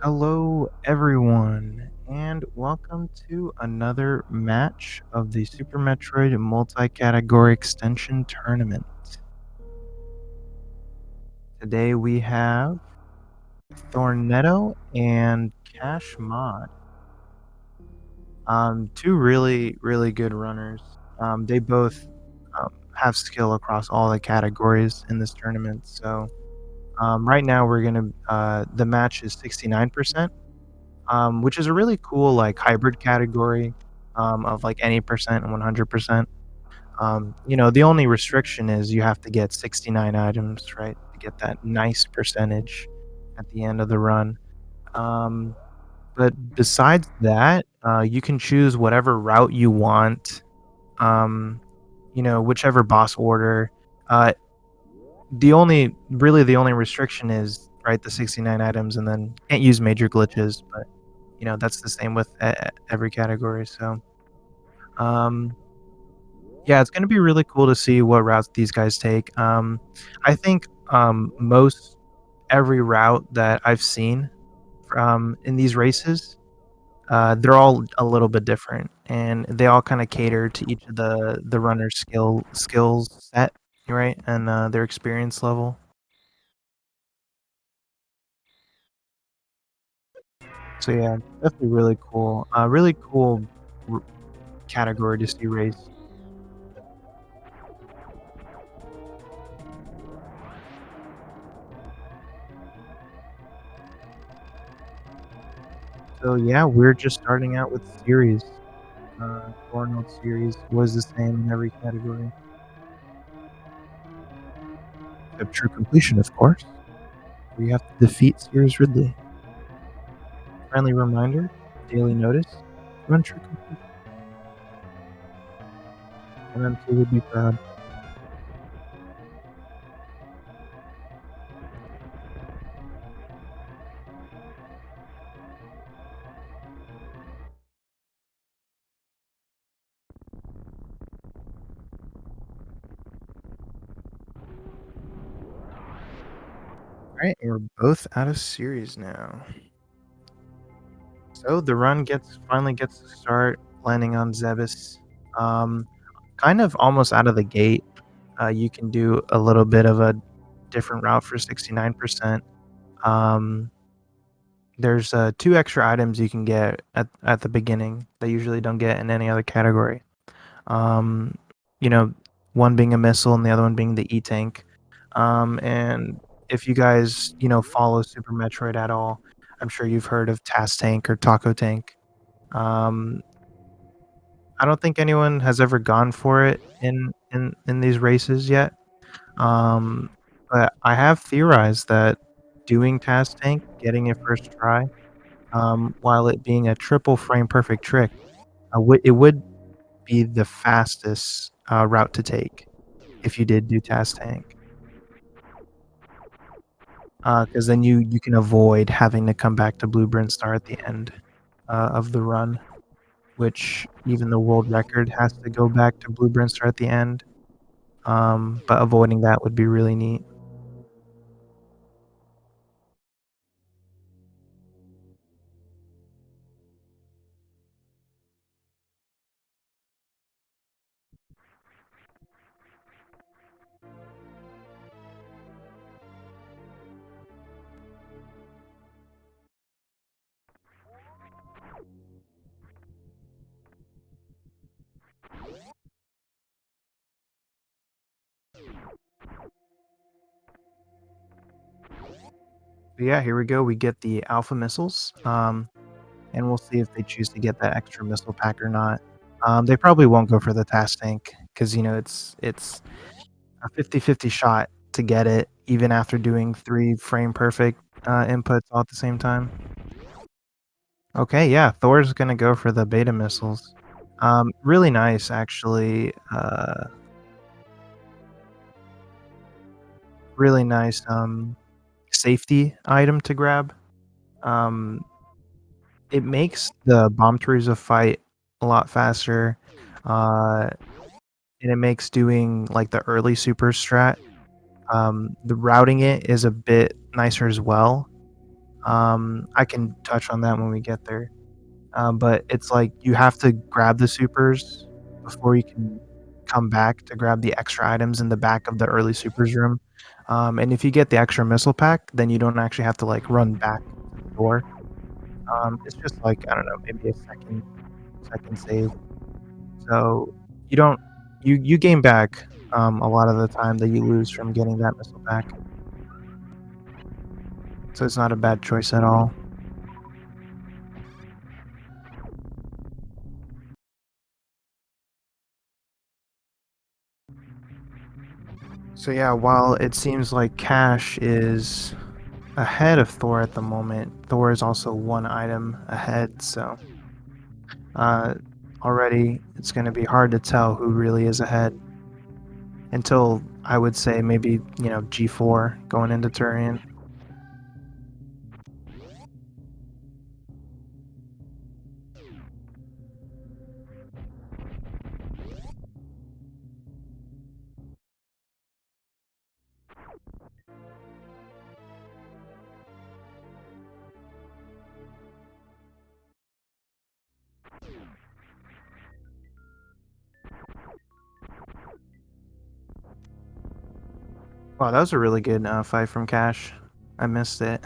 Hello, everyone, and welcome to another match of the Super Metroid Multi-Category Extension Tournament. Today we have Thorneto and kashmod. Two really good runners. They both have skill across all the categories in this tournament. So right now the match is 69%. Which is a really cool like hybrid category of like any percent and 100%. The only restriction is you have to get 69 items, right, to get that nice percentage at the end of the run. Um, but besides that, you can choose whatever route you want. Um, whichever boss order. Uh, the only restriction is right the 69 items, and then can't use major glitches, but that's the same with every category. So, um, yeah, it's going to be really cool to see what routes these guys take. I think most every route that I've seen in these races, they're all a little bit different, and they all kind of cater to each of the runner's skills set, right, and their experience level. So yeah, definitely really cool. Really cool r- category to see race. So yeah, we're just starting out with series. Thorneto series was the same in every category. Except true completion, of course, where you have to defeat Series Ridley. Friendly reminder, daily notice, run true completion. MMT would be proud. Alright, we're both out of series now. So the run finally gets to start, landing on Zebes. Um, kind of almost out of the gate, you can do a little bit of a different route for 69%. Um, there's two extra items you can get at the beginning that you usually don't get in any other category. Um, you know, one being a missile and the other one being the E-Tank. And if you guys, follow Super Metroid at all, I'm sure you've heard of Task Tank or Taco Tank. Um, I don't think anyone has ever gone for it in these races yet. Um, but I have theorized that doing Task Tank, getting it first try, while it being a triple frame perfect trick, it would be the fastest route to take if you did do Task Tank. Because then you can avoid having to come back to Blue Star at the end of the run, which even the world record has to go back to Blue Star at the end. But avoiding that would be really neat. But yeah, here we go. We get the Alpha missiles, and we'll see if they choose to get that extra missile pack or not. They probably won't go for the Task Tank because it's a 50-50 shot to get it, even after doing 3 frame perfect inputs all at the same time. Okay, yeah, Thor's gonna go for the beta missiles. Really nice, actually. Really nice safety item to grab. Um, it makes the Bomb Terusa fight a lot faster, uh, and it makes doing like the early super strat. The routing it is a bit nicer as well. I can touch on that when we get there. But it's like you have to grab the supers before you can come back to grab the extra items in the back of the early supers room. And if you get the extra missile pack, then you don't actually have to like run back to the door. It's just like, I don't know, maybe a second save. So you don't you gain back a lot of the time that you lose from getting that missile pack. So it's not a bad choice at all. So yeah, while it seems like Cash is ahead of Thor at the moment, Thor is also one item ahead, so uh, already it's going to be hard to tell who really is ahead until I would say maybe, G4 going into Turian. Wow, that was a really good fight from Cash. I missed it.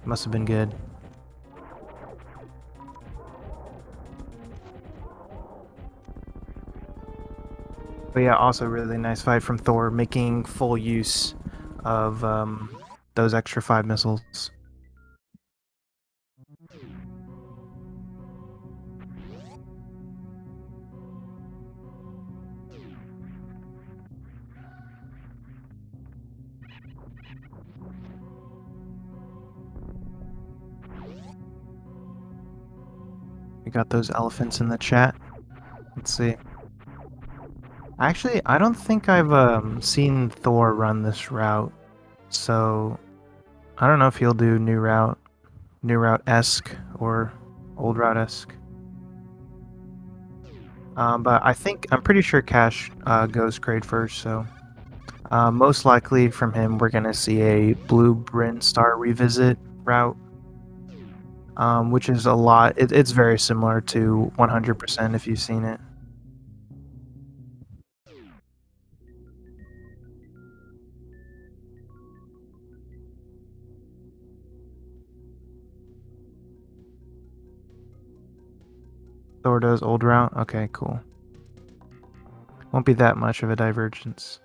Must have been good. But yeah, also really nice fight from Thor, making full use of those extra 5 missiles. We got those elephants in the chat. Let's see. Actually, I don't think I've seen Thor run this route, so I don't know if he'll do new route-esque or old route-esque. But I'm pretty sure Cash goes grade first, so most likely from him we're gonna see a Blue Bryn Star revisit route, which is a lot. It's very similar to 100% if you've seen it. Thor does old route? Okay, cool. Won't be that much of a divergence.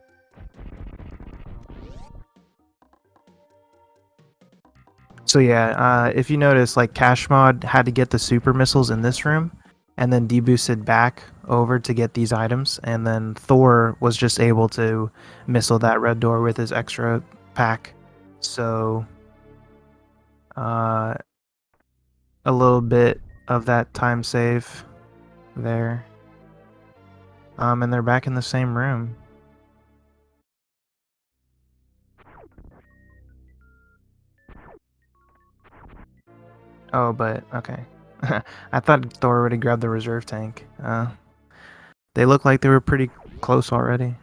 So yeah, if you notice, like kashmod had to get the super missiles in this room, and then deboosted back over to get these items, and then Thor was just able to missile that red door with his extra pack. So a little bit of that time save there. And they're back in the same room. Oh, but okay. I thought Thor already grabbed the reserve tank. They look like they were pretty close already.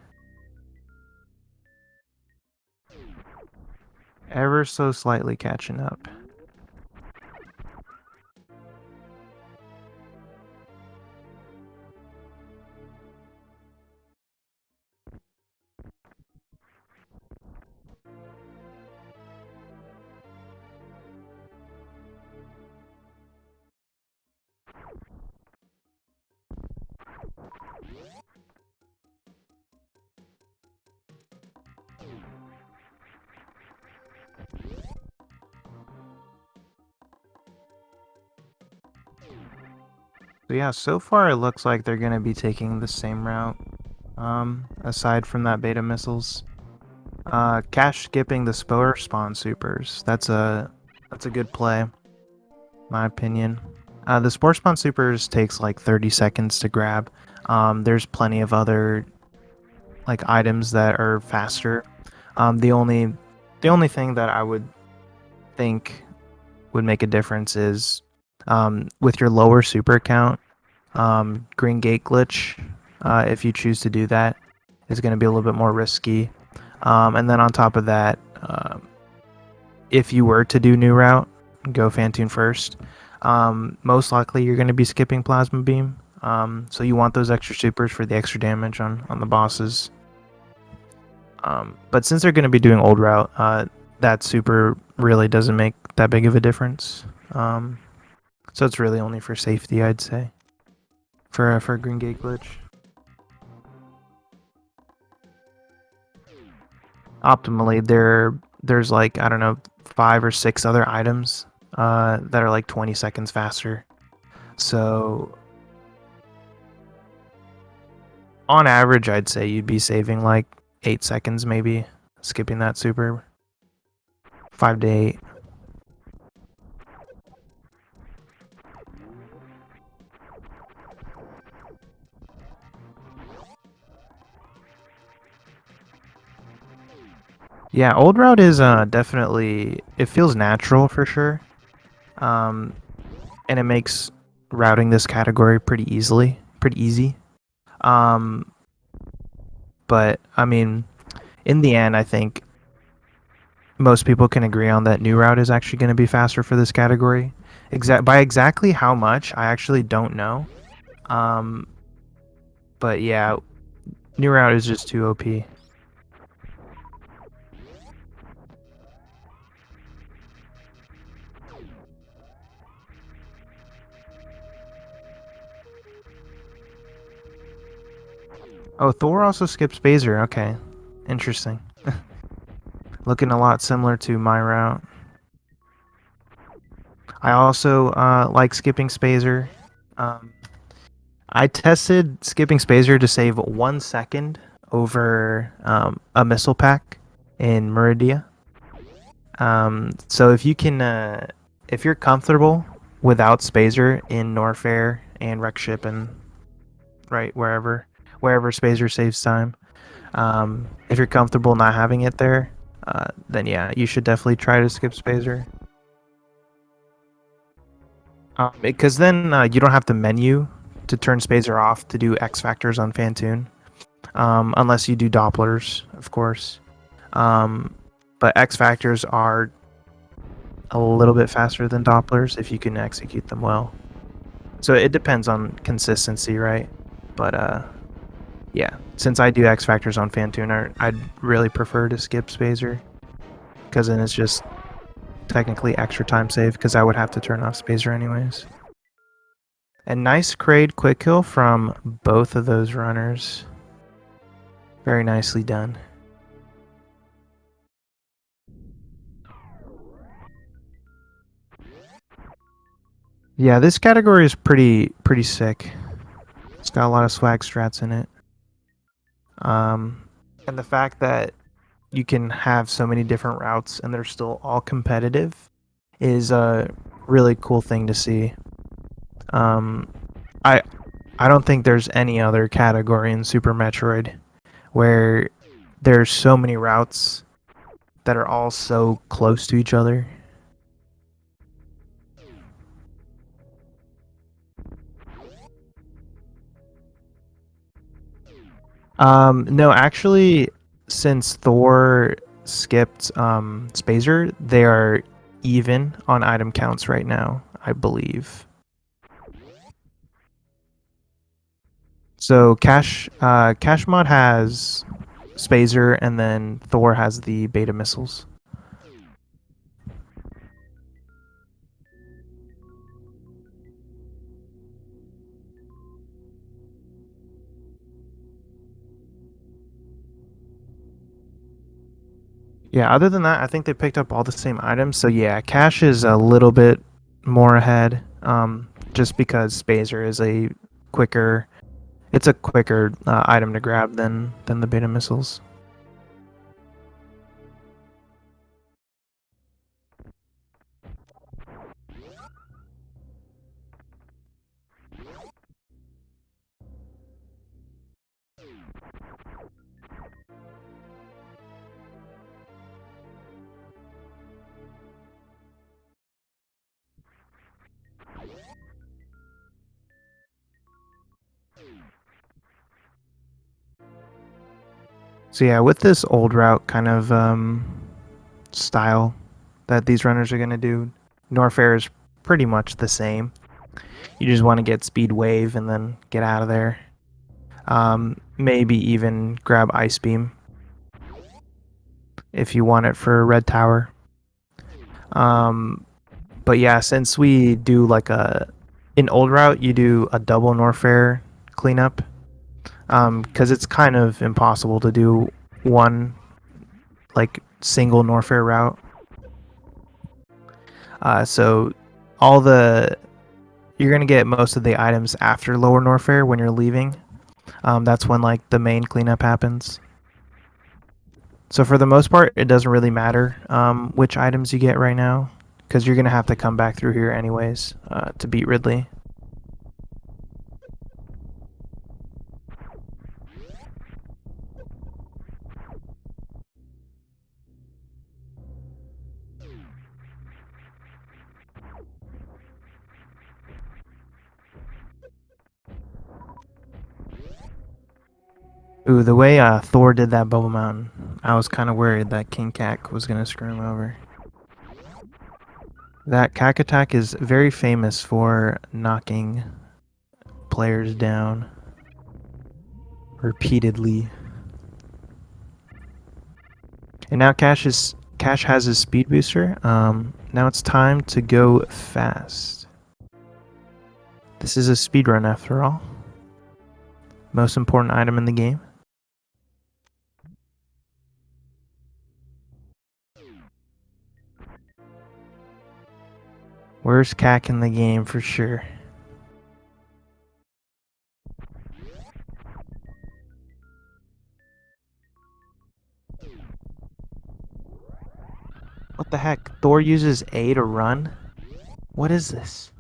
Ever so slightly catching up. So yeah, so far it looks like they're gonna be taking the same route. Aside from that beta missiles. Cash skipping the Spore spawn supers. That's a good play, my opinion. The Spore spawn supers takes like 30 seconds to grab. There's plenty of other like items that are faster. The only thing that I would think would make a difference is with your lower super count, green gate glitch. If you choose to do that, is going to be a little bit more risky. And then on top of that, if you were to do new route, go Phantoon first. Most likely you're going to be skipping Plasma Beam. So you want those extra supers for the extra damage on the bosses. But since they're going to be doing old route, that super really doesn't make that big of a difference. So it's really only for safety, I'd say, for Green Gate Glitch. Optimally, there's like, I don't know, 5 or 6 other items that are like 20 seconds faster. So on average, I'd say you'd be saving like 8 seconds maybe, skipping that super. 5 to 8. Yeah, old route is definitely, it feels natural for sure. And it makes routing this category pretty easy. But I mean, in the end, I think most people can agree on that new route is actually going to be faster for this category. By exactly how much, I actually don't know. But yeah, new route is just too OP. Oh, Thor also skips Phaser. Okay, interesting. Looking a lot similar to my route. I also like skipping Spazer. I tested skipping Spazer to save 1 second over a missile pack in Meridia. So if you can, if you're comfortable without Spazer in Norfair and Wreckship and right wherever Spazer saves time, if you're comfortable not having it there, then yeah, you should definitely try to skip Spazer. Because then you don't have to menu to turn Spazer off to do X factors on Phantoon, unless you do Dopplers, of course. But X factors are a little bit faster than Dopplers if you can execute them well. So it depends on consistency, right? But yeah, since I do X factors on Phantoon, I'd really prefer to skip Spazer, because then it's just technically extra time save, because I would have to turn off Spazer anyways. And nice Kraid quick kill from both of those runners. Very nicely done. Yeah, this category is pretty sick. It's got a lot of swag strats in it. And the fact that you can have so many different routes and they're still all competitive is a really cool thing to see. I don't think there's any other category in Super Metroid where there's so many routes that are all so close to each other. No, actually, since Thor skipped Spazer, they are even on item counts right now, I believe. So kashmod has Spazer, and then Thor has the beta missiles. Yeah, other than that, I think they picked up all the same items. So yeah, Cash is a little bit more ahead, just because Spazer is a quicker, it's a quicker item to grab than the beta missiles. So yeah, with this old route kind of style, that these runners are going to do. Norfair is pretty much the same. You just want to get speed wave and then get out of there. Maybe even grab Ice Beam if you want it for Red Tower. But yeah, since we do like in old route, you do a double Norfair cleanup, because it's kind of impossible to do one like single Norfair route. So you're gonna get most of the items after lower Norfair when you're leaving. That's when like the main cleanup happens. So for the most part, it doesn't really matter which items you get right now, because you're gonna have to come back through here anyways to beat Ridley. Ooh, the way Thor did that Bubble Mountain, I was kind of worried that King Cac was gonna screw him over. That Cac attack is very famous for knocking players down repeatedly. And now Cash has his speed booster. Now it's time to go fast. This is a speedrun after all. Most important item in the game. Worst Cac in the game for sure. What the heck? Thor uses A to run? What is this?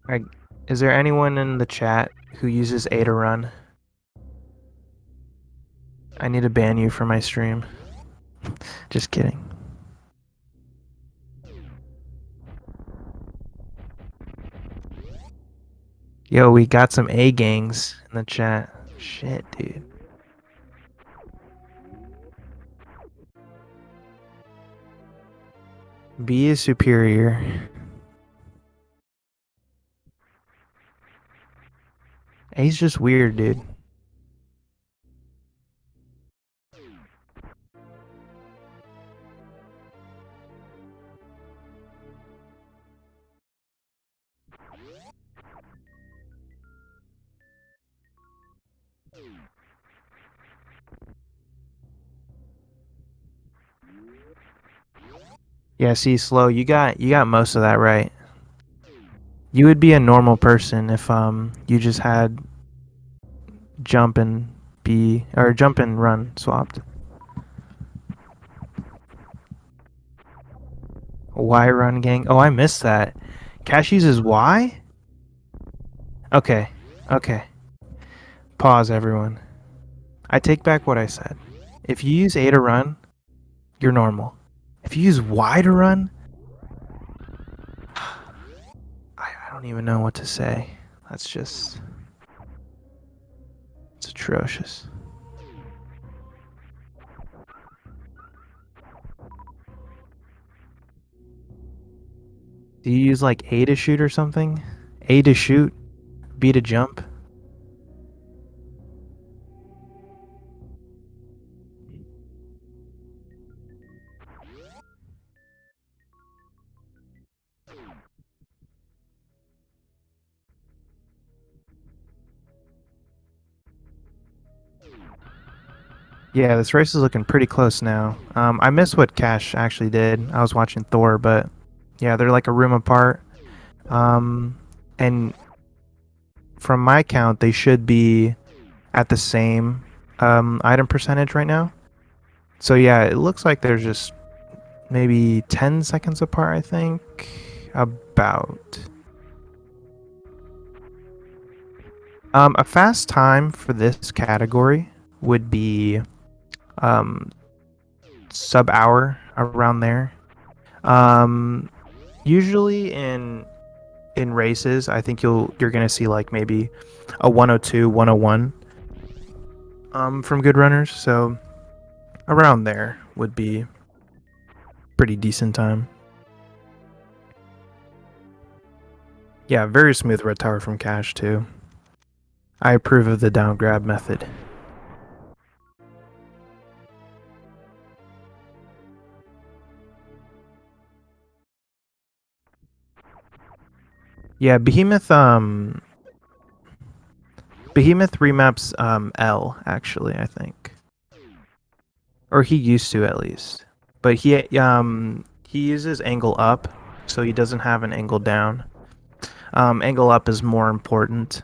Alright, is there anyone in the chat who uses A to run? I need to ban you from my stream. Just kidding. Yo, we got some A gangs in the chat. Shit, dude. B is superior. A's just weird, dude. Yeah, see, Slow, you got most of that right. You would be a normal person if you just had jump and jump and run swapped. Y run gang. Oh, I missed that. Cash uses Y? Okay. Okay. Pause, everyone. I take back what I said. If you use A to run, you're normal. If you use Y to run, I don't even know what to say. It's atrocious. Do you use like A to shoot or something? A to shoot, B to jump? Yeah, this race is looking pretty close now. I missed what Cash actually did. I was watching Thor, but yeah, they're like a room apart. And from my count, they should be at the same item percentage right now. So yeah, it looks like they're just maybe 10 seconds apart, I think. About. A fast time for this category would be sub hour, around there. Usually in races, I think you're gonna see like maybe a 102, 101 from good runners, so around there would be pretty decent time. Yeah, very smooth red tower from Cash too. I approve of the down grab method. Yeah, Behemoth remaps L actually, I think. Or he used to at least. But he uses angle up, so he doesn't have an angle down. Angle up is more important.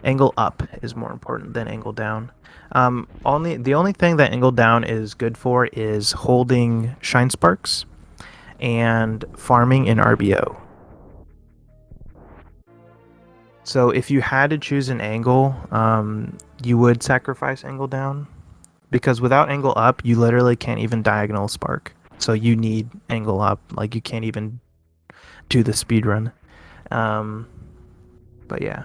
Angle up is more important than angle down. The only thing that angle down is good for is holding shine sparks and farming in RBO. So if you had to choose an angle, you would sacrifice angle down, because without angle up, you literally can't even diagonal spark. So you need angle up. Like you can't even do the speedrun. But yeah.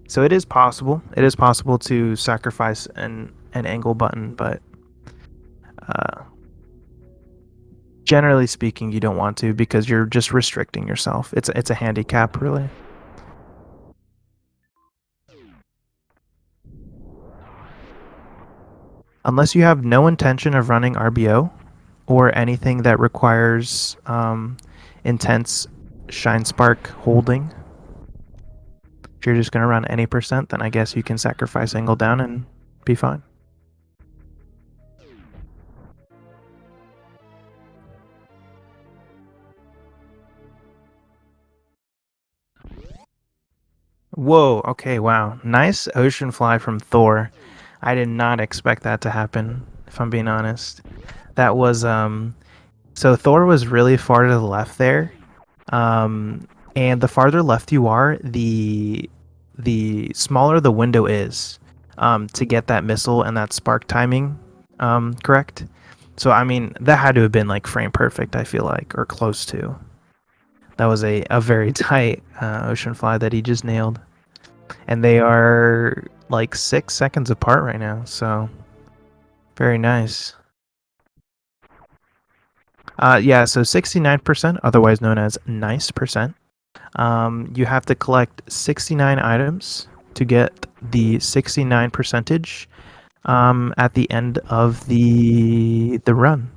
So it is possible. It is possible to sacrifice an angle button, but generally speaking, you don't want to, because you're just restricting yourself. It's a handicap, really. Unless you have no intention of running RBO or anything that requires intense shine spark holding. If you're just going to run any percent, then I guess you can sacrifice angle down and be fine. Whoa, okay, wow. Nice ocean fly from Thor. I did not expect that to happen, if I'm being honest. That was so Thor was really far to the left there. And the farther left you are, the smaller the window is to get that missile and that spark timing correct. So I mean, that had to have been like frame perfect, I feel like, or close to. That was a very tight ocean fly that he just nailed. And they are like 6 seconds apart right now, so very nice. Yeah, so 69%, otherwise known as nice percent. You have to collect 69 items to get the 69 percentage at the end of the run.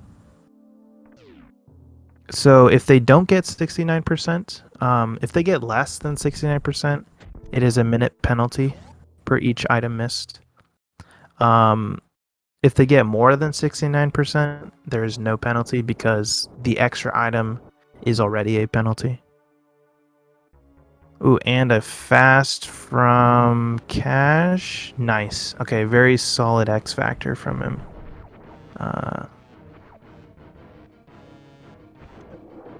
So if they don't get 69%, if they get less than 69%, it is a minute penalty per each item missed. If they get more than 69%, there is no penalty because the extra item is already a penalty. Ooh, and a fast from Cash. Nice. Okay, very solid X factor from him.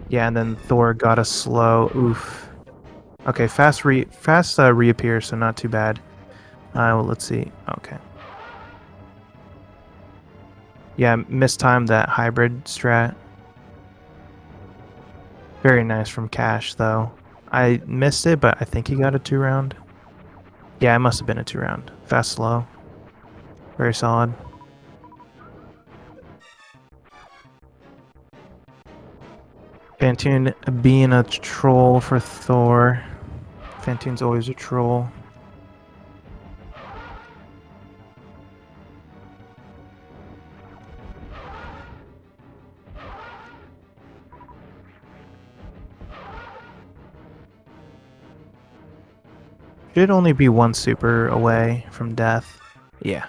Yeah, and then Thor got a slow. Oof. Okay, fast reappear, so not too bad. Well, let's see. Okay. Yeah, mistimed that hybrid strat. Very nice from Cash, though. I missed it, but I think he got a 2-round. Yeah, it must have been a 2-round. Fast, slow. Very solid. Fantoon being a troll for Thor. Fantoon's always a troll. Should only be one super away from death. Yeah.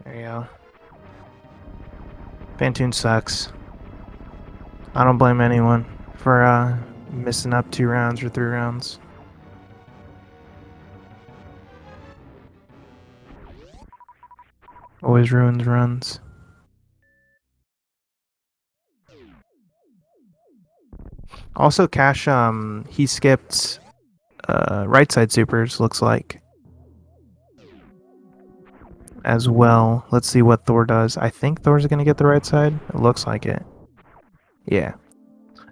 There you go. Fantoon sucks. I don't blame anyone for missing up 2 rounds or 3 rounds. Always ruins runs. Also, Cash, he skipped right side supers, looks like. As well. Let's see what Thor does. I think Thor's gonna get the right side. It looks like it. Yeah.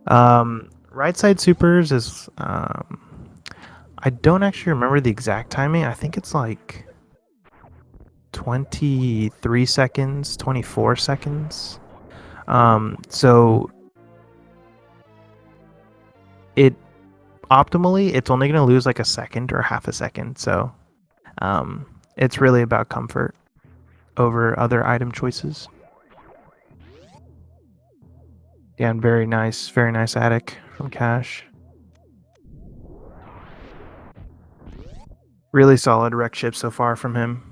Right side supers is I don't actually remember the exact timing. I think it's like 23 seconds, 24 seconds. So it optimally, it's only going to lose like a second or half a second. So it's really about comfort over other item choices. Yeah, and very nice attic from Cash. Really solid wreck ship so far from him.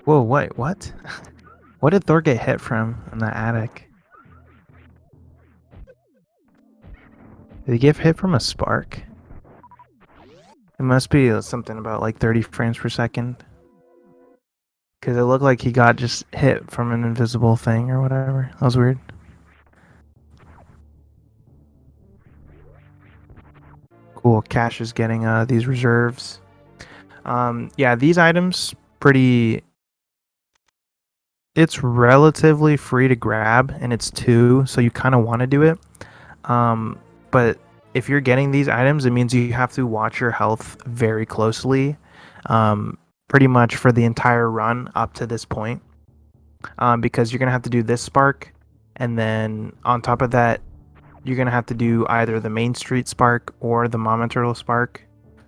Whoa, wait, what? What did Thor get hit from in the attic? Did he get hit from a spark? It must be something about like 30 frames per second. Because it looked like he got just hit from an invisible thing or whatever. That was weird. Cool, Cash is getting these reserves. Yeah, these items, pretty... It's relatively free to grab, and it's 2, so you kind of want to do it. But if you're getting these items, it means you have to watch your health very closely, pretty much for the entire run up to this point, because you're going to have to do this spark, and then on top of that, you're going to have to do either the Main Street spark or the Mama Turtle spark.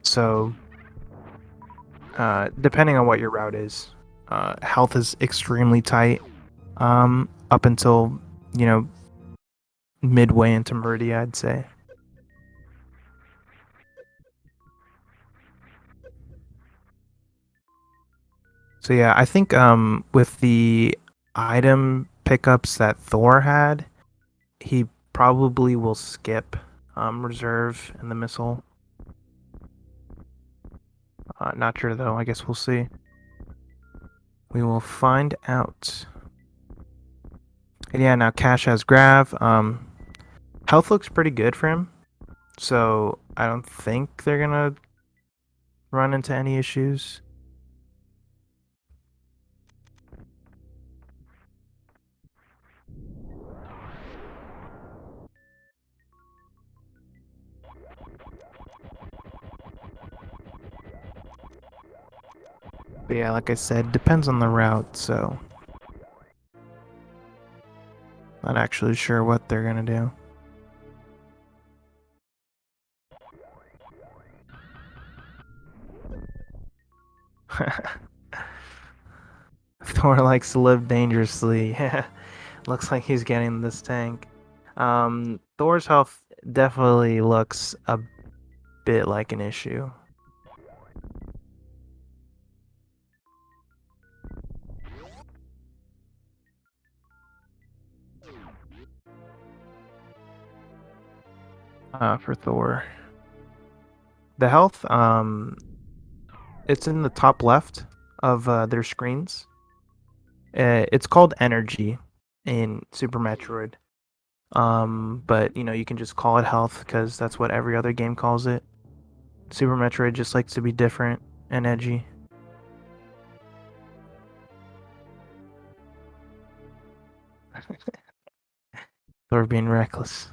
So, depending on what your route is, health is extremely tight up until, midway into Meridia, I'd say. So yeah, I think with the item pickups that Thor had, he probably will skip reserve and the missile. Not sure though. I guess we'll see. We will find out. And yeah, now Cash has Grav. Health looks pretty good for him, so I don't think they're gonna run into any issues. But yeah, like I said, depends on the route, so not actually sure what they're gonna do. Thor likes to live dangerously. Yeah, looks like he's getting this tank. Thor's health definitely looks a bit like an issue. For Thor. The health, it's in the top left of their screens. It's called energy in Super Metroid. But you can just call it health because that's what every other game calls it. Super Metroid just likes to be different and edgy. Thor being reckless.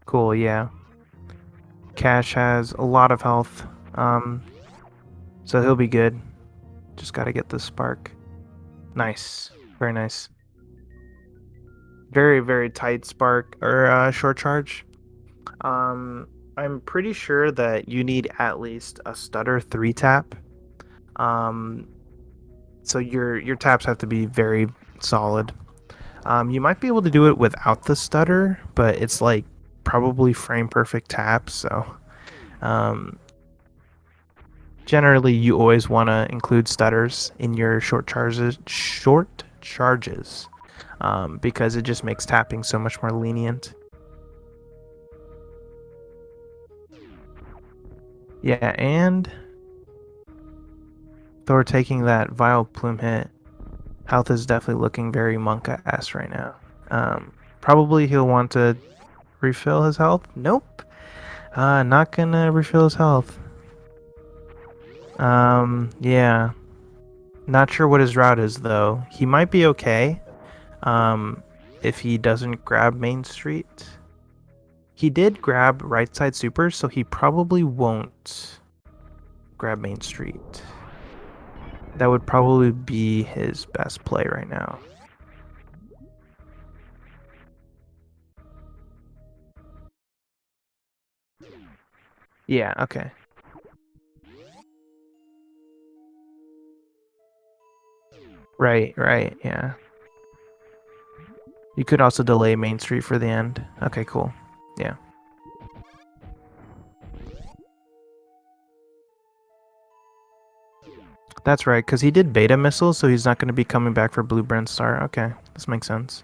Cool, yeah. Cash has a lot of health, so he'll be good. Just gotta get the spark. Nice, very nice. Very, very tight spark or short charge. I'm pretty sure that you need at least a stutter 3 tap. So your taps have to be very solid. You might be able to do it without the stutter, but it's like probably frame perfect taps. So um, generally, you always want to include stutters in your short charges, because it just makes tapping so much more lenient. Yeah, and Thor taking that Vile Plume hit. Health is definitely looking very Monka-ass right now. Probably he'll want to refill his health. Nope. Not gonna refill his health. Yeah. Not sure what his route is, though. He might be okay, if he doesn't grab Main Street. He did grab right side super, so he probably won't grab Main Street. That would probably be his best play right now. Yeah, okay. Right, yeah. You could also delay Main Street for the end. Okay, cool. Yeah. That's right, because he did beta missile, so he's not going to be coming back for Blue Brand Star. Okay, this makes sense.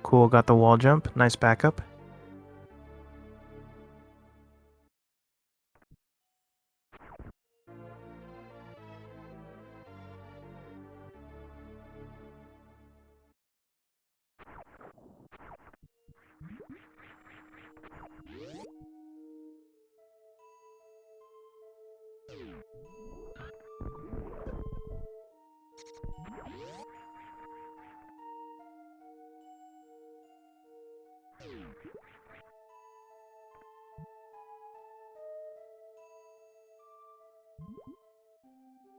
Cool, got the wall jump. Nice backup.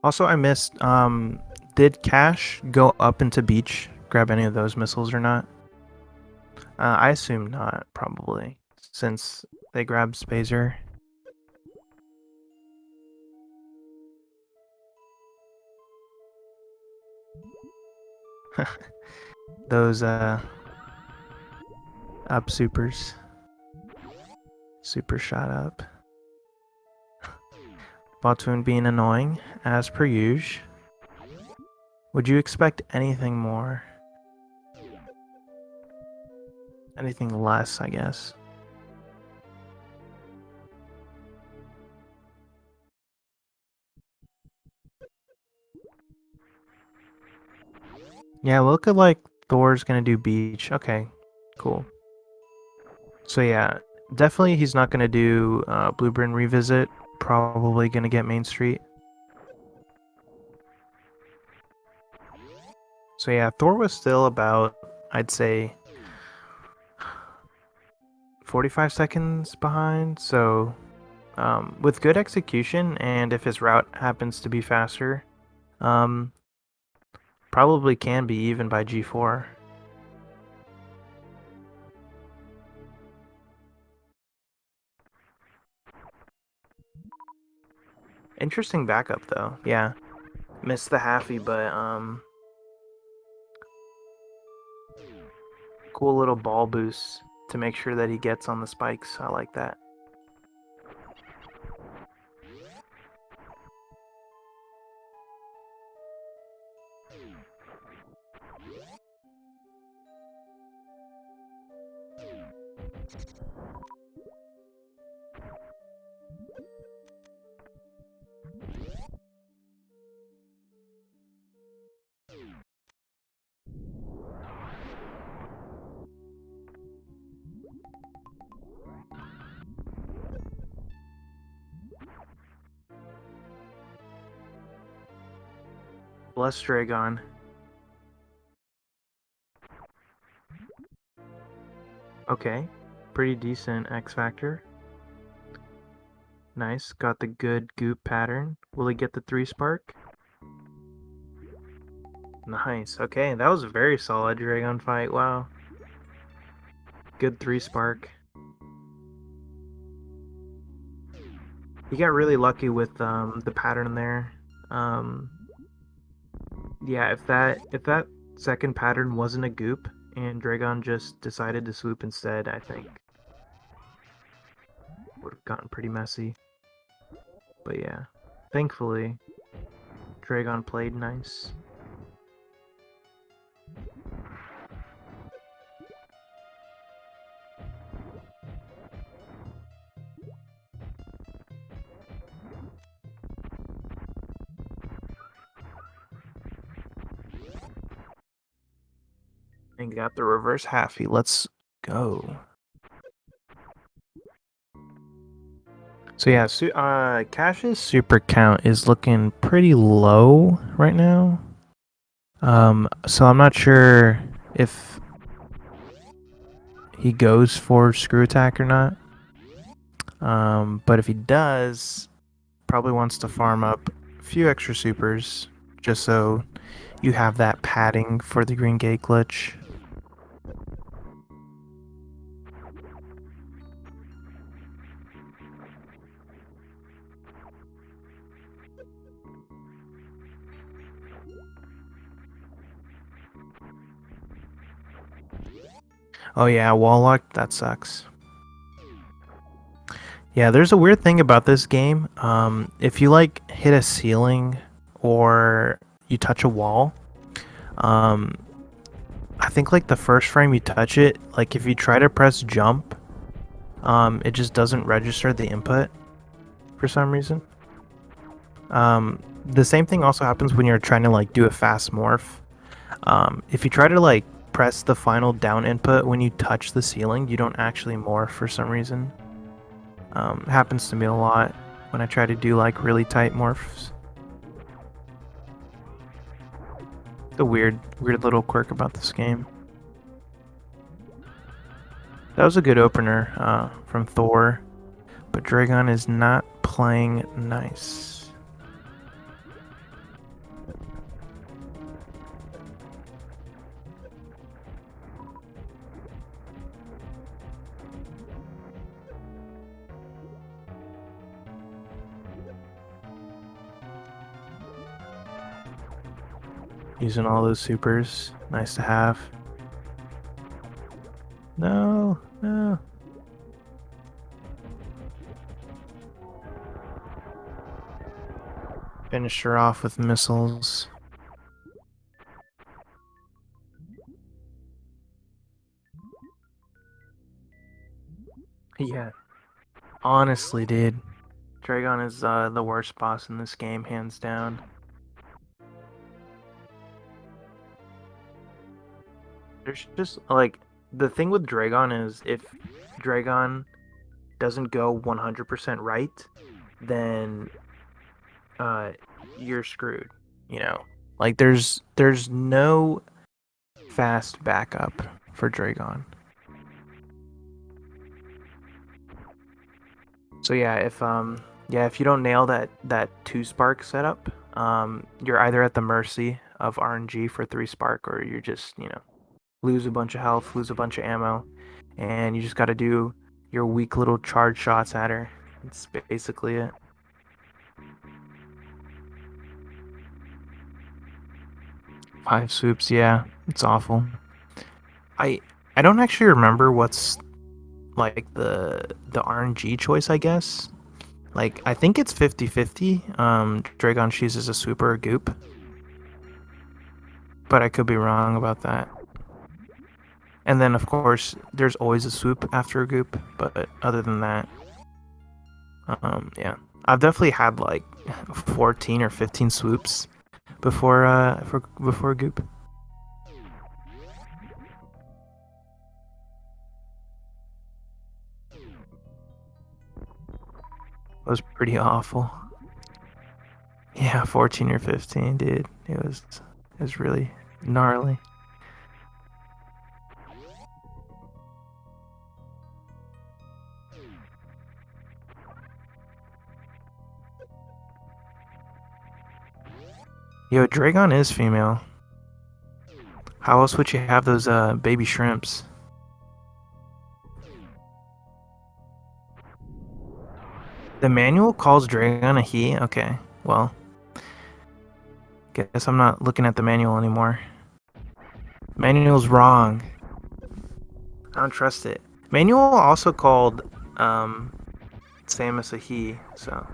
Also, I missed, did Cash go up into Beach, grab any of those missiles or not? I assume not, probably, since they grabbed Spazer. Those, up supers. Super shot up. Batoon being annoying, as per usual. Would you expect anything more? Anything less, I guess. Yeah, look at like Thor's gonna do Beach. Okay, cool. So yeah, definitely he's not gonna do Blueprint Revisit. Probably gonna get Main Street. So yeah, Thor was still about, I'd say, 45 seconds behind. So with good execution, and if his route happens to be faster, probably can be even by G4. Interesting backup though. Yeah, missed the halfie, but cool little ball boost to make sure that he gets on the spikes. I like that. Bless Dragon. Okay, pretty decent X Factor. Nice, got the good goop pattern. Will he get the 3 spark? Nice, okay, that was a very solid Dragon fight, wow. Good 3 spark. He got really lucky with the pattern there. Yeah, if that second pattern wasn't a goop and Dragon just decided to swoop instead, I think would have gotten pretty messy. But yeah, thankfully, Dragon played nice. And got the reverse halfie. Let's go. So yeah, Cash's super count is looking pretty low right now. So I'm not sure if he goes for screw attack or not. But if he does, probably wants to farm up a few extra supers just so you have that padding for the green gate glitch. Oh yeah, wall lock, that sucks. Yeah, there's a weird thing about this game. If you like hit a ceiling or you touch a wall, I think like the first frame you touch it, like if you try to press jump, it just doesn't register the input for some reason. The same thing also happens when you're trying to like do a fast morph. If you try to like press the final down input when you touch the ceiling, you don't actually morph for some reason. It happens to me a lot when I try to do like really tight morphs. It's a weird little quirk about this game. That was a good opener from Thor, but Dragon is not playing nice. Using all those supers, nice to have. No. Finish her off with missiles. Yeah. Honestly, dude. Dragon is the worst boss in this game, hands down. There's just, like, the thing with Dragon is if Dragon doesn't go 100% right, then you're screwed, you know? Like, there's no fast backup for Dragon. So yeah, if you don't nail that 2 spark setup, you're either at the mercy of RNG for 3 spark, or you're just, lose a bunch of health, lose a bunch of ammo, and you just got to do your weak little charge shots at her. That's basically it. Five swoops, yeah, it's awful. I don't actually remember what's like the RNG choice, I guess. Like, I think it's 50-50. Dragon chooses a swoop or a goop. But I could be wrong about that. And then, of course, there's always a swoop after a goop. But other than that, yeah. I've definitely had like 14 or 15 swoops before before a goop. It was pretty awful. Yeah, 14 or 15, dude. It was really gnarly. Yo, Dragon is female. How else would you have those baby shrimps? The manual calls Dragon a he? Okay, well. Guess I'm not looking at the manual anymore. Manual's wrong. I don't trust it. Manual also called same as a he, so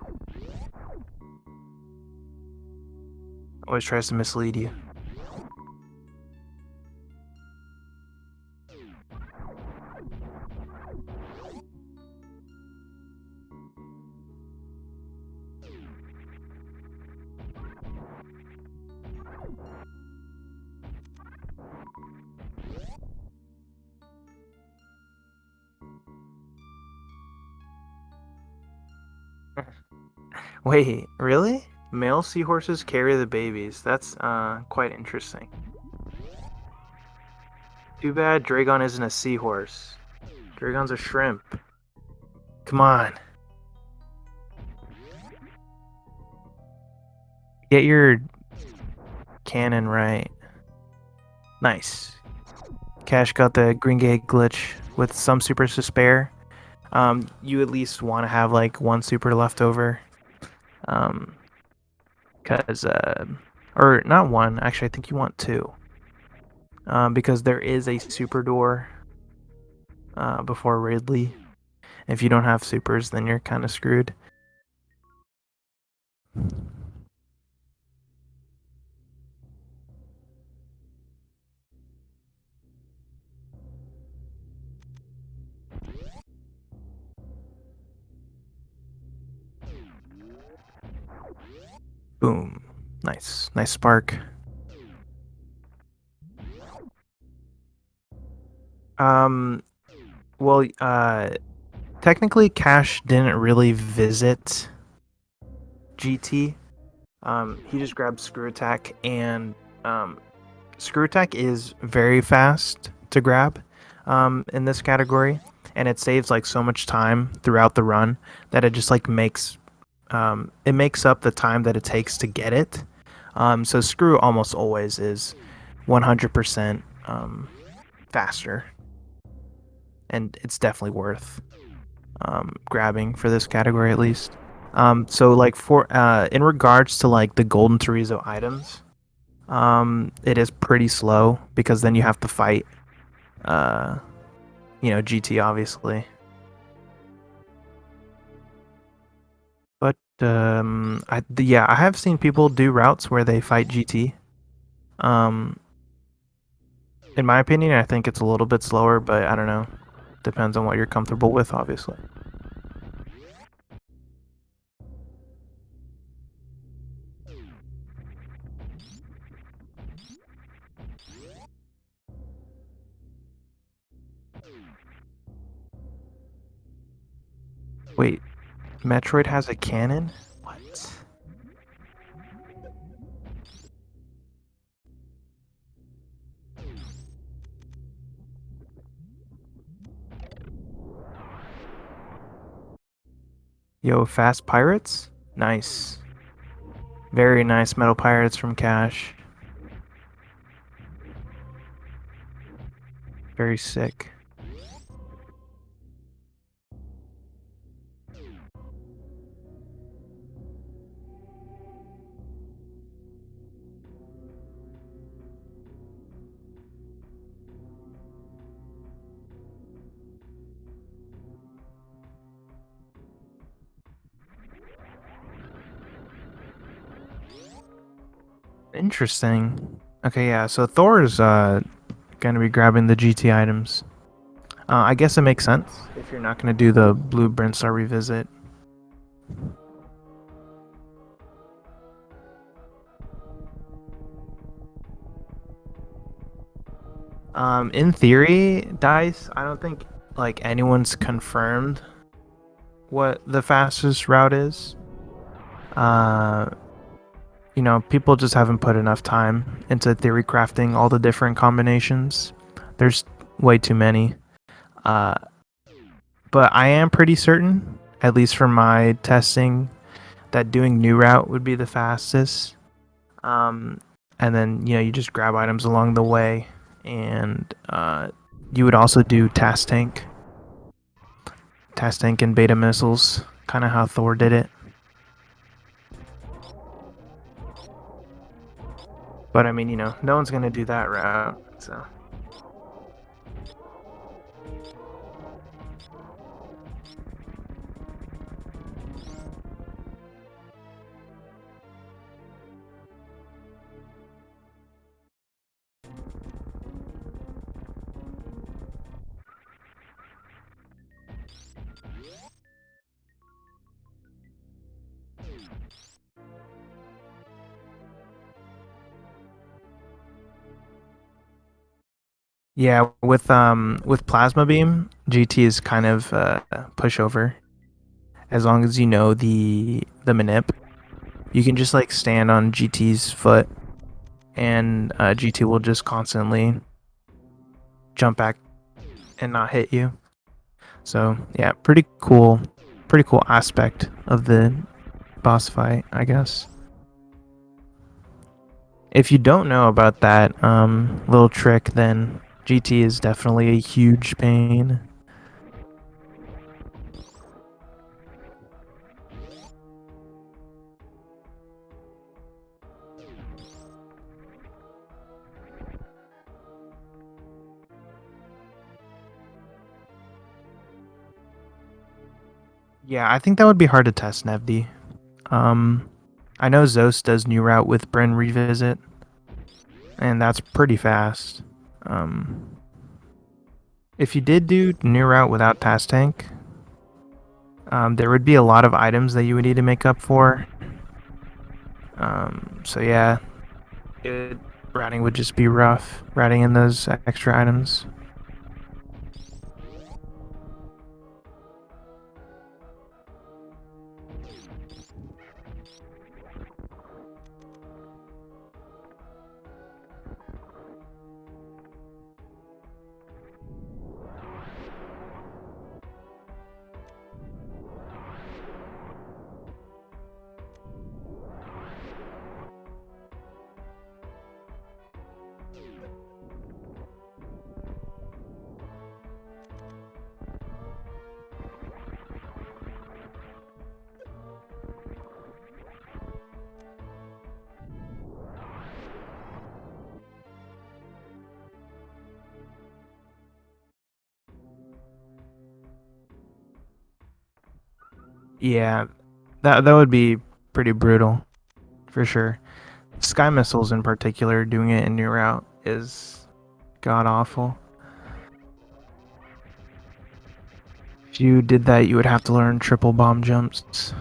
always tries to mislead you. Wait, really? Male seahorses carry the babies. That's quite interesting. Too bad Dragon isn't a seahorse. Dragon's a shrimp. Come on. Get your cannon right. Nice. Cash got the green gate glitch with some supers to spare. You at least want to have like one super left over. Cause or not one, actually I think you want two. Because there is a super door before Ridley. If you don't have supers, then you're kind of screwed. Boom. Nice. Nice spark. Well, technically Cash didn't really visit GT. He just grabbed Screw Attack, and Screw Attack is very fast to grab in this category, and it saves like so much time throughout the run that it just like makes up the time that it takes to get it. So Screw almost always is 100% faster, and it's definitely worth grabbing for this category at least. So like for in regards to like the Golden Chorizo items, it is pretty slow because then you have to fight GT obviously. But I have seen people do routes where they fight GT. In my opinion, I think it's a little bit slower, but I don't know. Depends on what you're comfortable with, obviously. Wait, Metroid has a cannon? What? Yo, fast pirates? Nice. Very nice metal pirates from Cash. Very sick. Interesting. Okay, yeah, so Thor is gonna be grabbing the GT items. I guess it makes sense if you're not gonna do the Blue Brinstar revisit. In theory, Dice, I don't think like anyone's confirmed what the fastest route is. People just haven't put enough time into theory crafting all the different combinations. There's way too many. But I am pretty certain, at least from my testing, that doing new route would be the fastest. And then you just grab items along the way, and you would also do task tank and beta missiles, kind of how Thor did it. But I mean, no one's gonna do that route, so. Yeah, with plasma beam, GT is kind of pushover. As long as you know the manip, you can just like stand on GT's foot, and GT will just constantly jump back and not hit you. So yeah, pretty cool aspect of the boss fight, I guess. If you don't know about that little trick, then GT is definitely a huge pain. Yeah, I think that would be hard to test, Nevdi. Um, I know Zos does new route with Bryn Revisit, and that's pretty fast. Um, if you did do new route without task tank, there would be a lot of items that you would need to make up for. So yeah, it, routing would just be rough, routing in those extra items. Yeah, that would be pretty brutal, for sure. Sky missiles in particular, doing it in new route is god awful. If you did that, you would have to learn triple bomb jumps.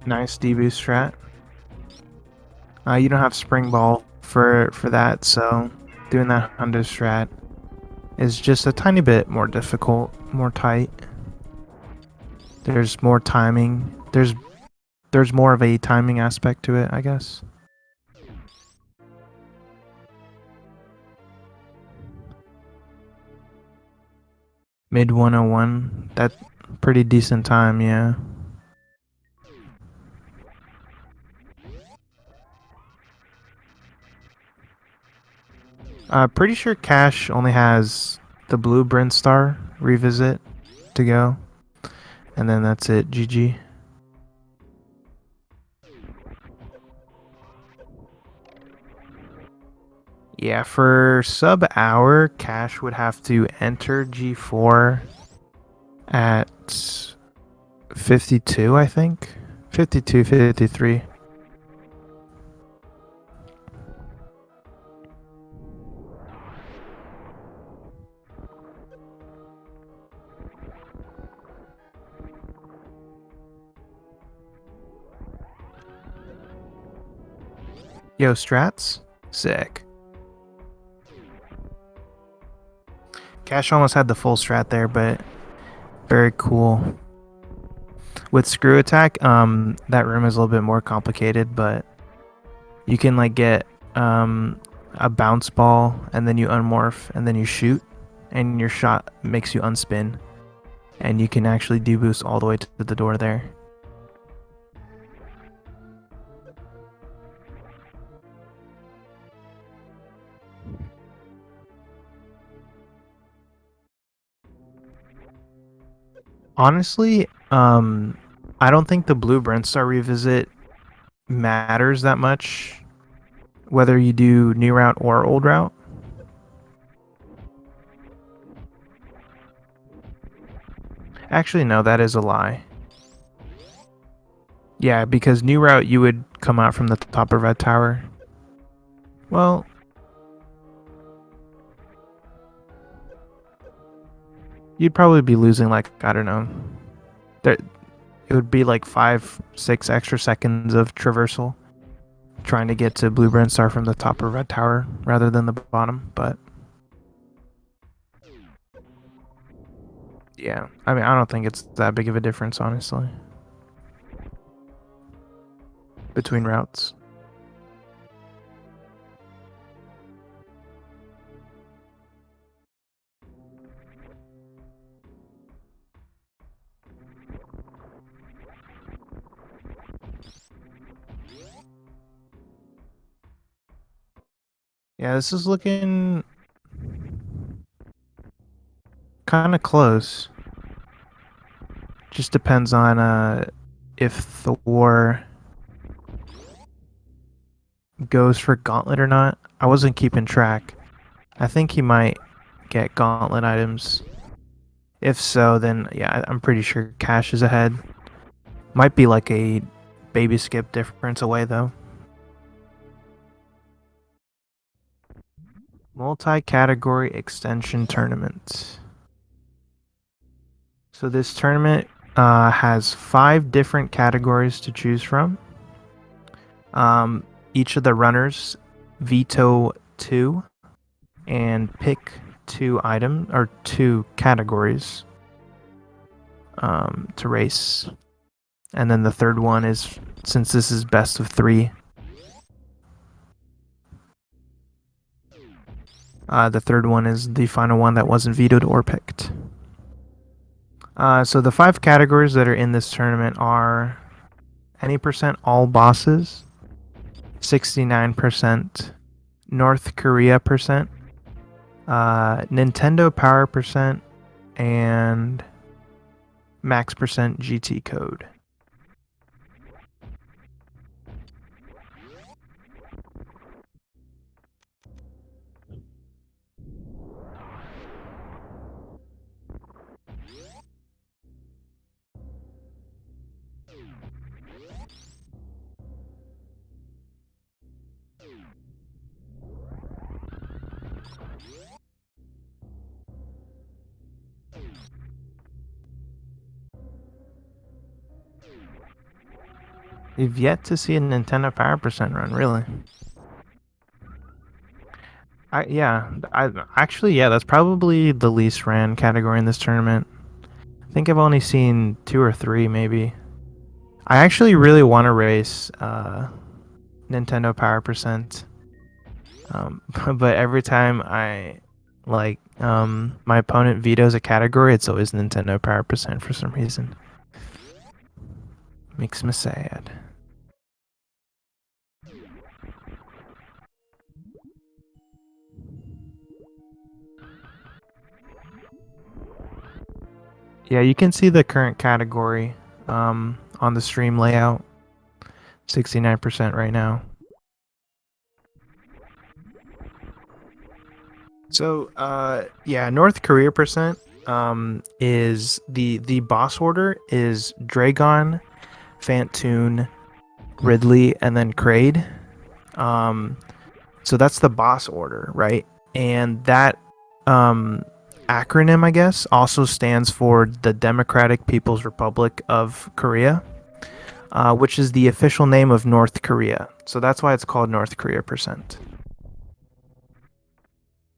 Nice deboost strat. You don't have spring ball for that, so doing that Hundo strat is just a tiny bit more difficult, more tight. There's more timing. There's more of a timing aspect to it, I guess. Mid 101. That's pretty decent time, yeah. Pretty sure Cash only has the blue Brent Star revisit to go, and then that's it. GG. Yeah, for sub hour, Cash would have to enter G4 at 52, I think. 52, 53. Yo, strats? Sick. Cash almost had the full strat there, but very cool. With screw attack, that room is a little bit more complicated, but you can like get a bounce ball and then you unmorph and then you shoot and your shot makes you unspin and you can actually deboost all the way to the door there. Honestly, I don't think the Blue Brentstar revisit matters that much, whether you do new route or old route. Actually, no, that is a lie. Yeah, because new route you would come out from the top of Red Tower. Well, you'd probably be losing like, I don't know. There, it would be like 5-6 extra seconds of traversal trying to get to Blue Brentstar from the top of Red Tower rather than the bottom, but yeah, I mean, I don't think it's that big of a difference, honestly, between routes. Yeah, this is looking kind of close. Just depends on if Thor goes for Gauntlet or not. I wasn't keeping track. I think he might get Gauntlet items. If so, then yeah, I'm pretty sure Cash is ahead. Might be like a baby skip difference away though. Multi-category extension tournament. So this tournament has 5 different categories to choose from. Each of the runners veto 2 and pick 2 items or 2 categories to race. And then the third one is, since this is best of 3, the third one is the final one that wasn't vetoed or picked. So the 5 categories that are in this tournament are any percent all bosses, 69%, North Korea percent, Nintendo Power percent, and max percent GT code. You've yet to see a Nintendo Power percent run, really. Yeah, that's probably the least ran category in this tournament. I think I've only seen 2 or 3, maybe. I actually really want to race Nintendo Power percent, but every time my opponent vetoes a category, it's always Nintendo Power percent for some reason. Makes me sad. Yeah, you can see the current category on the stream layout. 69% right now. So, yeah, North Korea percent is the boss order is Dragon, Fantoon, Ridley, and then Kraid. So that's the boss order, right? And that acronym, I guess, also stands for the Democratic People's Republic of Korea, which is the official name of North Korea. So that's why it's called North Korea percent.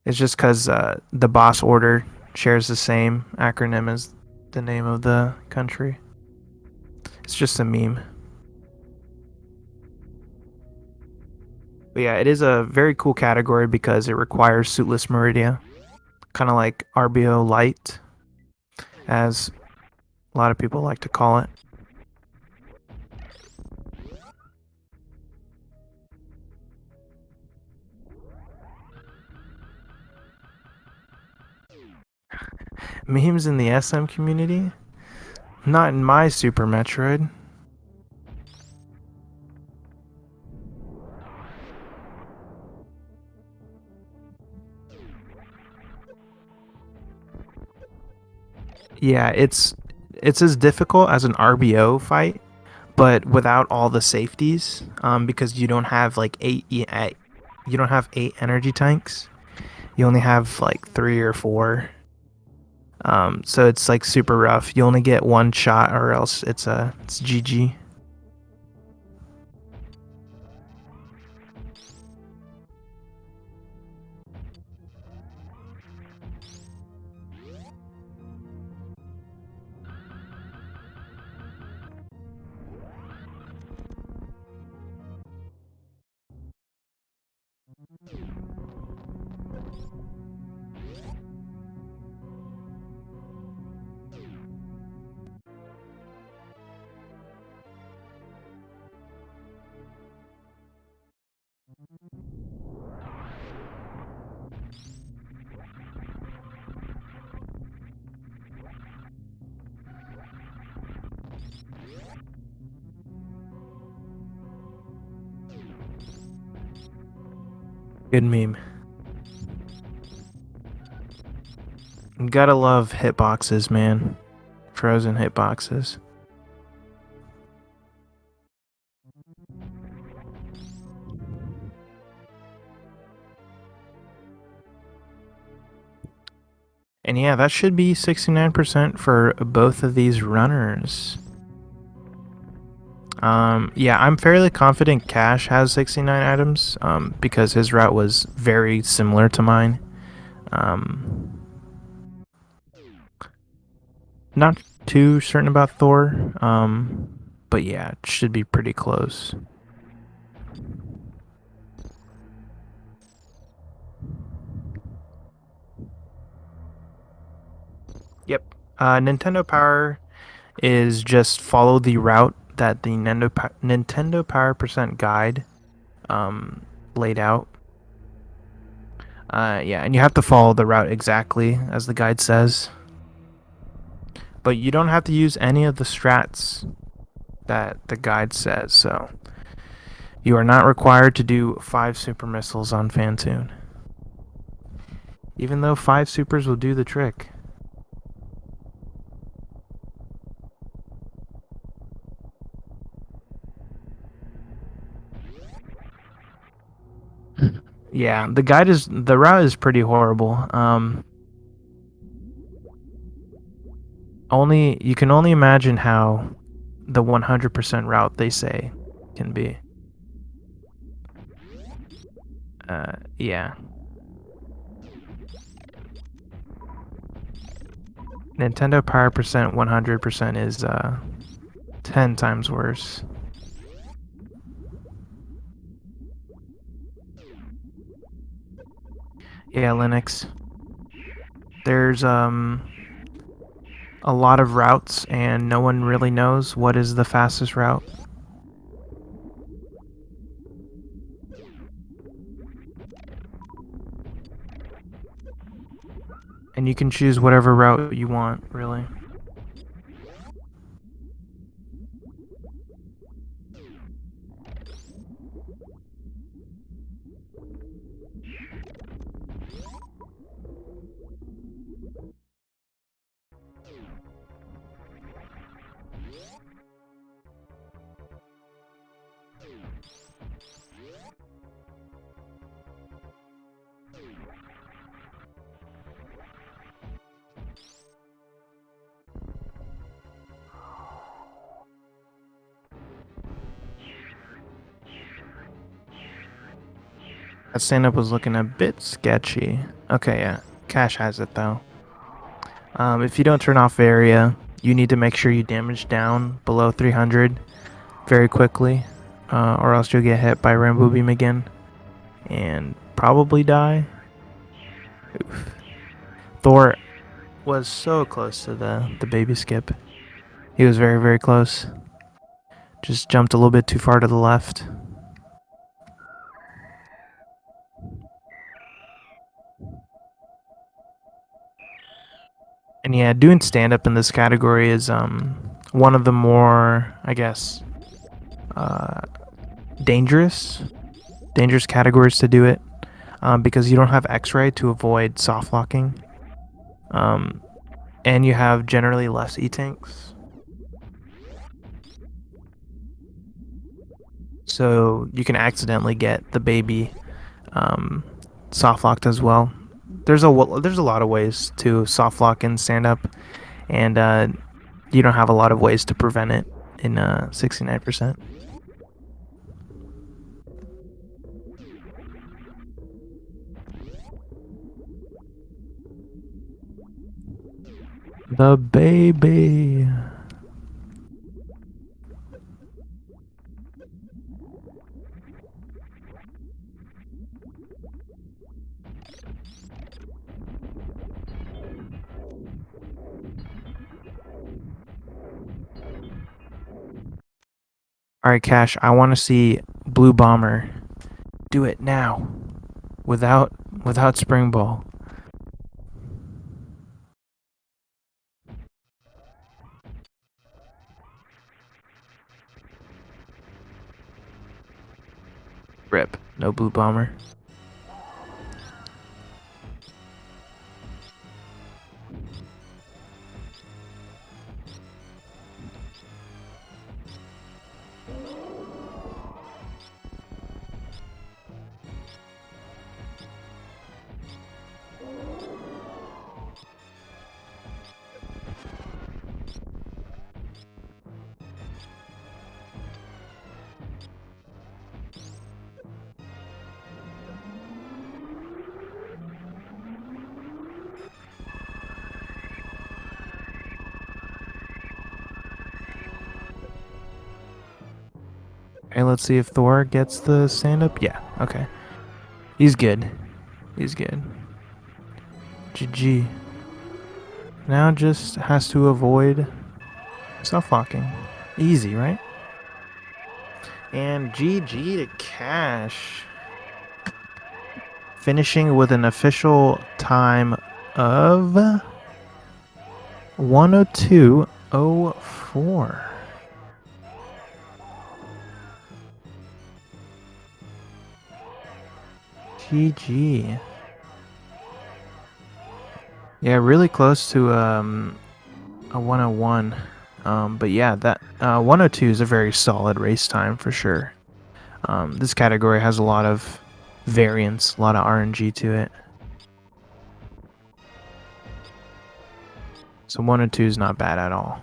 It's just because the boss order shares the same acronym as the name of the country. It's just a meme. But yeah, it is a very cool category because it requires suitless Meridia. Kind of like RBO Light, as a lot of people like to call it. Memes in the SM community? Not in my Super Metroid. Yeah, it's as difficult as an RBO fight, but without all the safeties, because you don't have like you don't have 8 energy tanks. You only have like 3 or 4. So it's like super rough. You only get one shot, or else it's GG. Good meme. You gotta love hitboxes, man. Frozen hitboxes. And yeah, that should be 69% for both of these runners. Yeah, I'm fairly confident Cash has 69 items, because his route was very similar to mine. Not too certain about Thor, but yeah, it should be pretty close. Yep. Nintendo Power is just follow the route that the Nintendo Power Percent guide laid out. Yeah, and you have to follow the route exactly as the guide says. But you don't have to use any of the strats that the guide says, so you are not required to do 5 super missiles on Fantoon. Even though 5 supers will do the trick. Yeah, the route is pretty horrible. You can only imagine how the 100% route they say can be. Yeah. Nintendo Power Percent 100% is 10 times worse. Yeah, Linux. There's a lot of routes and no one really knows what is the fastest route. And you can choose whatever route you want, really. That stand-up was looking a bit sketchy. Okay, yeah. Cash has it, though. If you don't turn off area, you need to make sure you damage down below 300 very quickly, or else you'll get hit by Rainbow Beam again and probably die. Oof. Thor was so close to the baby skip. He was very, very close. Just jumped a little bit too far to the left. And yeah, doing stand-up in this category is one of the more, I guess, dangerous categories to do it, because you don't have X-ray to avoid soft locking, and you have generally less E-tanks. So you can accidentally get the baby soft locked as well. There's a lot of ways to soft lock in stand up, and you don't have a lot of ways to prevent it in 69%. The baby. All right, Cash, I want to see Blue Bomber do it now without Spring Ball. Rip. No Blue Bomber. Okay, let's see if Thor gets the stand up. Yeah, okay. He's good. He's good. GG. Now just has to avoid soft locking. Easy, right? And GG to Cash. Finishing with an official time of 102.04. GG. Yeah, really close to a 101. But yeah, that 102 is a very solid race time for sure. This category has a lot of variance, a lot of RNG to it. So 102 is not bad at all.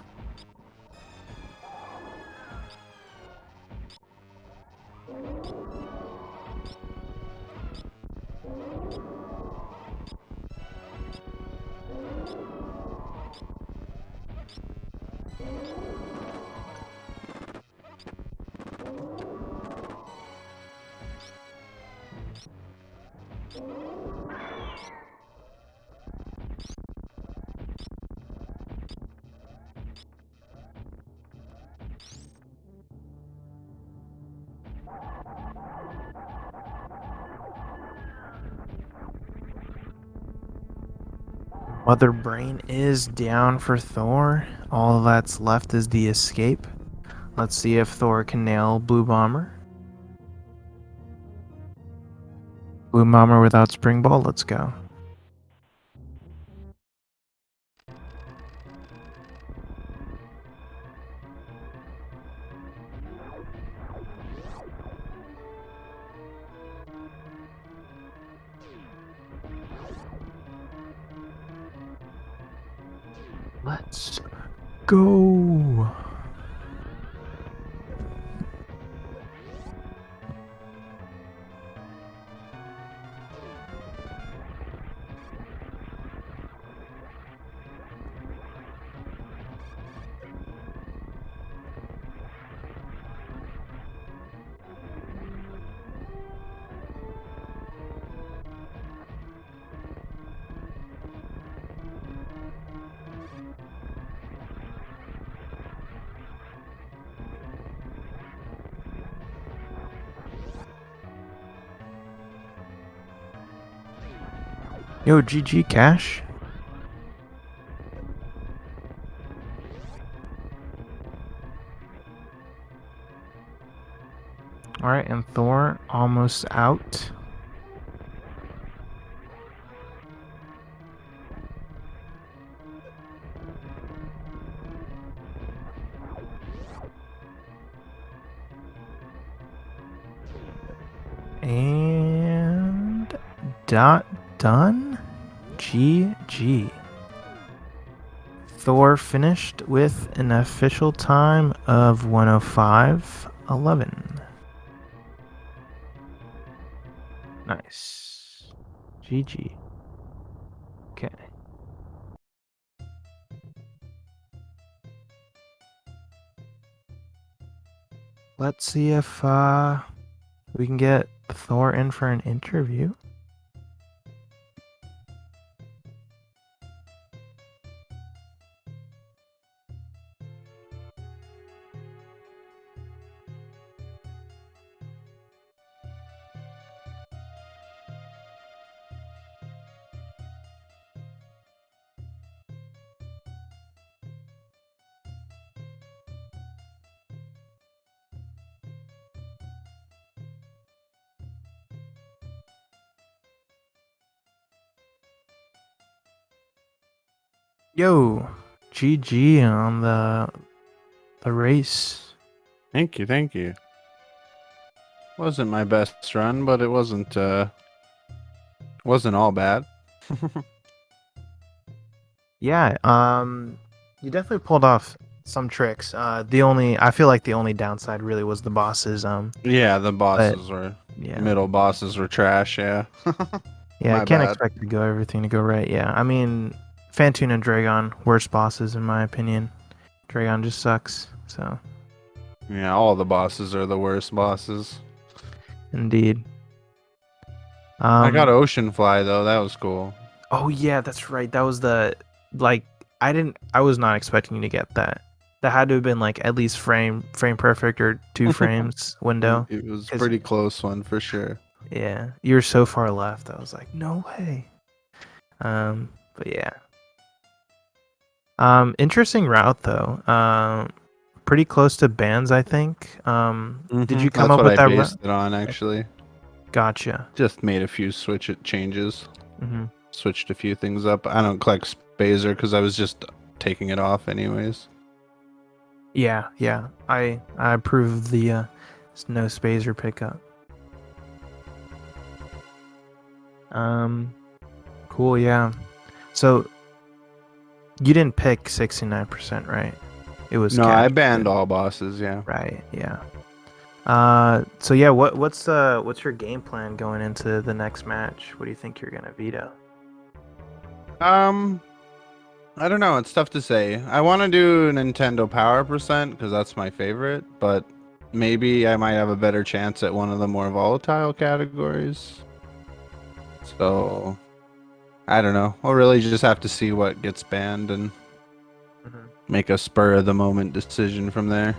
Mother Brain is down for Thor. All that's left is the escape. Let's see if Thor can nail Blue Bomber. Blue Bomber without Spring Ball, let's go. Let's go. Yo, GG Cash. Alright, and Thor almost out. And done. GG. Thor finished with an official time of 105.11. Nice. GG. Okay. Let's see if we can get Thor in for an interview. Yo, GG on the race. Thank you, thank you. Wasn't my best run, but it wasn't all bad. Yeah, you definitely pulled off some tricks. I feel like the only downside really was the bosses. Yeah, the But bosses were yeah, middle bosses were trash. Yeah, yeah, I my can't bad. expect everything to go right. Yeah, I mean, Fantune and Dragon, worst bosses in my opinion. Dragon just sucks. So Yeah, all the bosses are the worst bosses. indeed. I got Ocean Fly though. That was cool. Oh yeah, that's right. That was the like I was not expecting you to get that. That had to have been like at least frame perfect or 2 frames window. It was 'Cause pretty close one for sure. yeah, you were so far left. I was like, no way. But yeah. Interesting route though. Pretty close to bands, I think. Did you come That's up what with I that route? based it on actually. Gotcha. Just made a few changes. Hmm. Switched a few things up. I don't collect Spazer because I was just taking it off anyways. Yeah, yeah. I approve the no spacer pickup. Cool, yeah. So you didn't pick 69%, right? It was No, cash. I banned all bosses. Yeah. Right, yeah. So yeah, what's your game plan going into the next match? What do you think you're gonna veto? I don't know. It's tough to say. I want to do Nintendo Power Percent because that's my favorite, but maybe I might have a better chance at one of the more volatile categories. So I don't know. We'll really just have to see what gets banned and make a spur of the moment decision from there.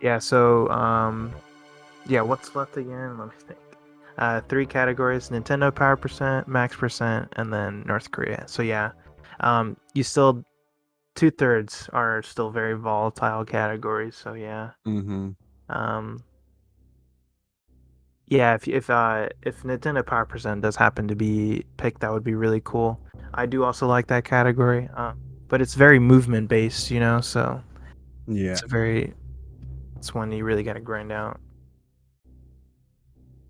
Yeah, so yeah, what's left again? Let me think. 3 categories: Nintendo Power Percent, Max Percent, and then North Korea. So yeah, you still 2/3 are still very volatile categories. So yeah, um, yeah, if Nintendo Power Percent does happen to be picked, that would be really cool. I do also like that category, but it's very movement based, you know. So Yeah, it's one you really got to grind out.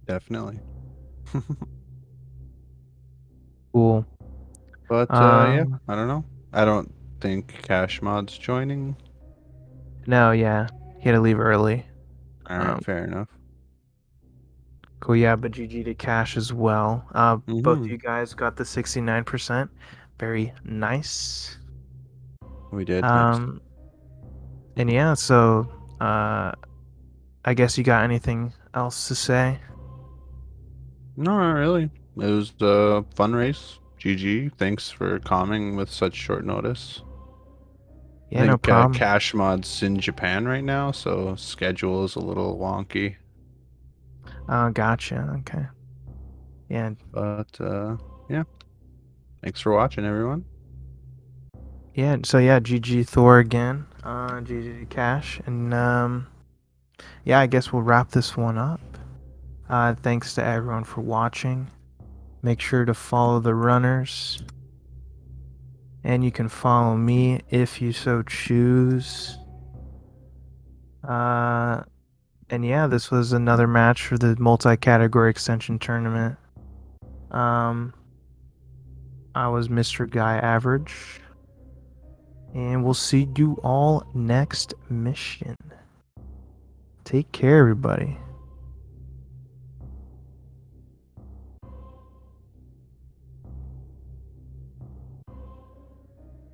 definitely. Cool. But yeah, I don't know. I don't think Kashmod's joining. No, yeah, he had to leave early. All right, fair enough. Cool, yeah, but GG to Cash as well. Both of you guys got the 69%. Very nice. We did. Nice. And yeah, so I guess you got anything else to say? No, not really. It was a fun race. GG. Thanks for calming with such short notice. I Yeah, no think problem. Cash Mod's in Japan right now, so schedule is a little wonky. Gotcha. Okay. Yeah. But yeah. Thanks for watching, everyone. Yeah, so yeah, GG Thor again. GG Cash. And yeah, I guess we'll wrap this one up. Thanks to everyone for watching. Make sure to follow the runners. And you can follow me if you so choose. And yeah, this was another match for the multi-category extension tournament. I was Mr. Guy Average. And we'll see you all next mission. Take care, everybody.